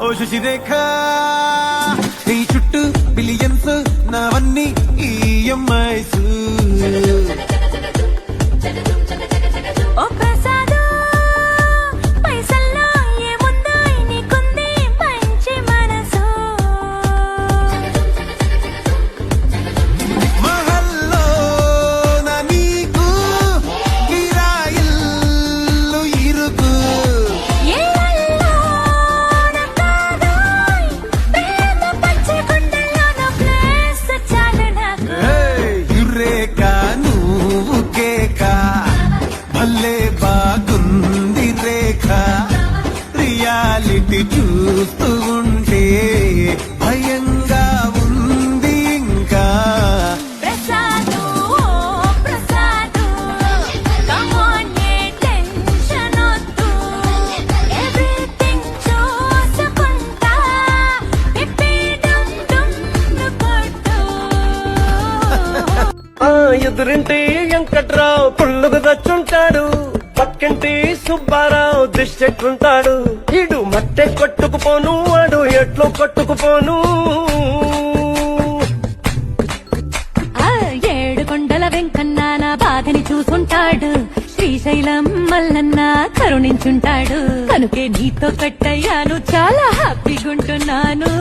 ఓ శశిరేఖ నీ చుట్టూ బిలియన్స్ నావన్నీ ఈఎంఐస్ బాగుంది రేఖ రియాలిటీ చూస్తూ ఉంటే భయంగా ఉంది ఇంకా ప్రసాదు ప్రసాదు టెన్షన్ వద్దు ఎవ్రీథింగ్ చూసుకుంటా ఎదురింటి వెంకట్రావు పుల్లుగు దచ్చుంటాడు పక్కింటి సుబ్బారావు దిష్టెట్లుంటాడు ఇడు మట్టె కొట్టుకుపోను వాడు ఎట్లు కొట్టుకుపోను ఏడు కొండల వెంకన్న నా బాధని చూసుంటాడు శ్రీశైలం మల్లన్న కరుణించుంటాడు కనుకే నీతో కట్టయ్యాను చాలా హ్యాపీగుంటున్నాను